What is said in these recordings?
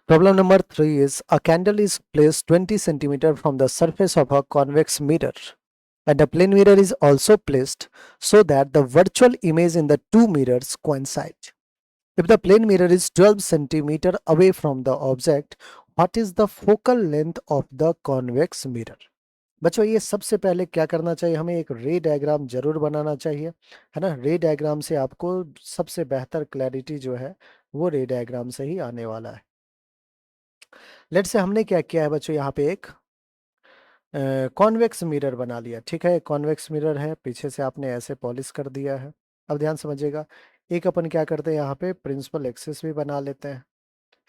Problem number 3 is a candle is placed 20 centimeter from the surface of a convex mirror and a plane mirror is also placed so that the virtual image in the two mirrors coincide. If the plane mirror is 12 centimeter away from the object, what is the focal length of the convex mirror? बच्चों ये सबसे पहले क्या करना चाहिए, हमें एक रे डायग्राम जरूर बनाना चाहिए, है ना। रे डायग्राम से आपको सबसे बेहतर क्लैरिटी जो है वो रे डायग्राम से ही आने वाला है। लेट से हमने क्या किया है बच्चों, यहाँ पे एक कॉन्वेक्स मिरर बना लिया, ठीक है। कॉन्वेक्स मिरर है, पीछे से आपने ऐसे पॉलिश कर दिया है। अब ध्यान समझिएगा, एक अपन क्या करते हैं यहाँ पे प्रिंसिपल एक्सिस भी बना लेते हैं,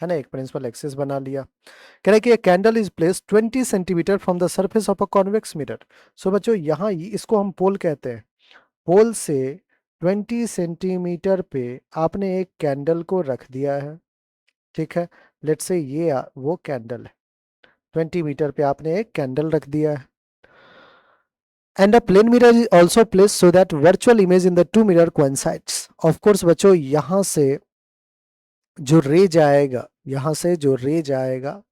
है ना। एक प्रिंसिपल एक्सिस बना लिया। कह रहे हैं कि a candle is place 20 centimetre from the surface of a convex mirror. So बच्चों यहाँ इसको हम पोल कहते हैं। पोल से 20 सेंटीमीटर पे आपने एक कैंडल को रख दिया है, ठीक है। लेट से ये वो कैंडल है, 20 मीटर पे आपने एक कैंडल रख दिया है। And a plane mirror is also place so that virtual image in the two mirror coincides. Of course बच्चों यहाँ से जो रे जाएगा, यहाँ से जो रे जाएगा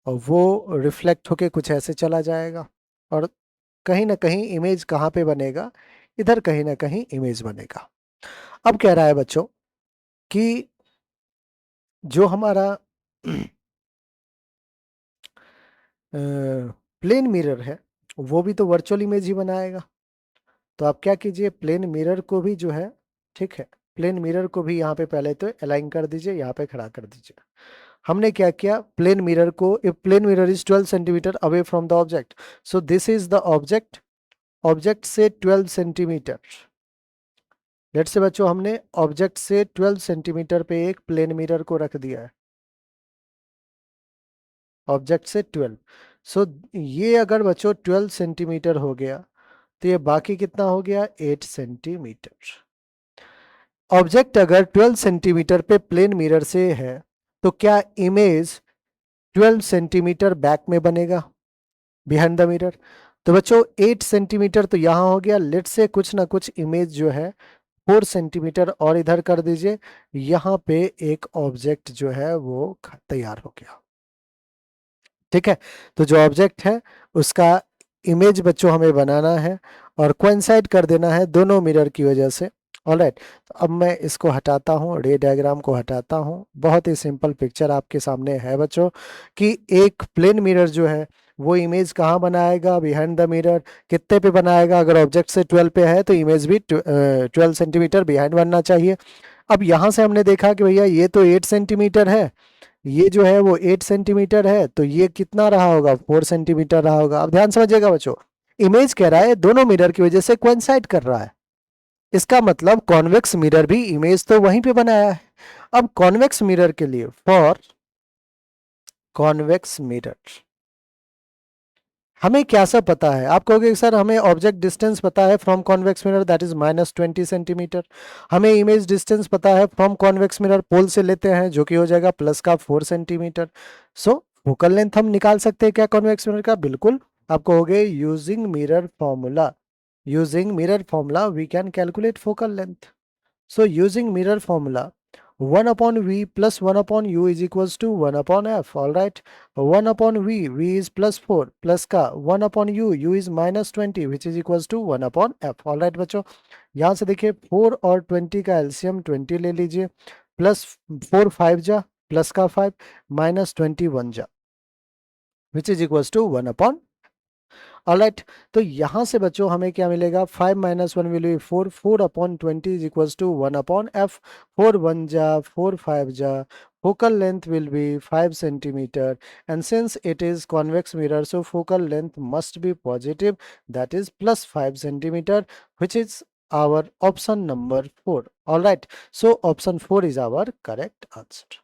और वो रिफ्लेक्ट होके कुछ ऐसे चला जाएगा और कहीं ना कहीं इमेज कहाँ पे बनेगा, इधर कहीं ना कहीं इमेज बनेगा। अब कह रहा है बच्चों कि जो हमारा प्लेन मिरर है वो भी तो वर्चुअल इमेज ही बनाएगा। तो आप क्या कीजिए, प्लेन मिरर को भी जो है, ठीक है, प्लेन मिरर को भी यहाँ पे पहले तो अलाइन कर दीजिए, यहाँ पे खड़ा कर दीजिए। हमने क्या किया, प्लेन मिरर को, if plane mirror is 12 centimetre away from the object, so this is the object, object से 12 सेंटीमीटर। लेट से बच्चों हमने ऑब्जेक्ट से 12 सेंटीमीटर पे एक प्लेन मिरर को रख दिया है, ऑब्जेक्ट से 12। सो ये अगर बच्चों 12 सेंटीमीटर हो गया तो ये बाकी कितना हो गया, 8 सेंटीमीटर। ऑब्जेक्ट अगर 12 सेंटीमीटर पे प्लेन मिरर से है तो क्या इमेज 12 सेंटीमीटर बैक में बनेगा, बिहाइंड द मिरर। तो बच्चों 8 सेंटीमीटर तो यहाँ हो गया, लेट से कुछ ना कुछ इमेज जो है 4 सेंटीमीटर और इधर कर दीजिए, यहाँ पे एक ऑब्जेक्ट जो है वो तैयार हो गया, ठीक है। तो जो ऑब्जेक्ट है उसका इमेज बच्चों हमें बनाना है और कोइंसाइड कर देना है दोनों मिरर की वजह से। ऑलराइट, तो अब मैं इसको हटाता हूँ, रे डायग्राम को हटाता हूँ। बहुत ही सिंपल पिक्चर आपके सामने है बच्चों कि एक प्लेन मिरर जो है वो इमेज कहाँ बनाएगा, बिहाइंड द मिरर। कितने पे बनाएगा, अगर ऑब्जेक्ट से 12 पे है तो इमेज भी 12 सेंटीमीटर बिहाइंड बनना चाहिए। अब यहाँ से हमने देखा कि भैया ये तो 8 सेंटीमीटर है, ये जो है वो 8 सेंटीमीटर है, तो ये कितना रहा होगा, 4 सेंटीमीटर रहा होगा। अब ध्यान समझिएगा बच्चों, इमेज कह रहा है दोनों मिरर की वजह से कोइंसाइड कर रहा है, इसका मतलब कॉन्वेक्स मिरर भी इमेज तो वहीं पे बनाया है। अब कॉन्वेक्स मिरर के लिए, फॉर कॉन्वेक्स मिरर हमें क्या सब पता है, आप कहोगे सर हमें ऑब्जेक्ट डिस्टेंस पता है from convex mirror that is -20 centimetre, हमें इमेज डिस्टेंस पता है फ्रॉम कॉन्वेक्स मिरर, पोल से लेते हैं जो कि हो जाएगा प्लस का 4 सेंटीमीटर। सो फोकल लेंथ हम निकाल सकते हैं क्या कॉन्वेक्स मिरर का, बिल्कुल। आप कहोगे using mirror formula, using mirror formula we can calculate focal length. So using mirror formula, 1 upon V plus 1 upon U is equals to 1 upon F. All right. 1 upon V is plus 4 plus का 1 upon U is -20 which is equals to 1 upon F. All right बच्चों, यहाँ से देखिए 4 और 20 का LCM 20 ले लीजिए, plus 4 5 जा, प्लस का 5, -20 1 जा, which is equals to 1 upon। Alright, तो यहाँ से बच्चों हमें क्या मिलेगा, 5 - 1 will be 4, 4 upon 20 is equals to 1 upon F. 4 1 जा, 4 5 जा, focal length will be 5 centimeter, and since it is convex mirror so focal length must be positive, that is plus 5 centimeter, which is our option number 4. All right, so option 4 is our correct answer.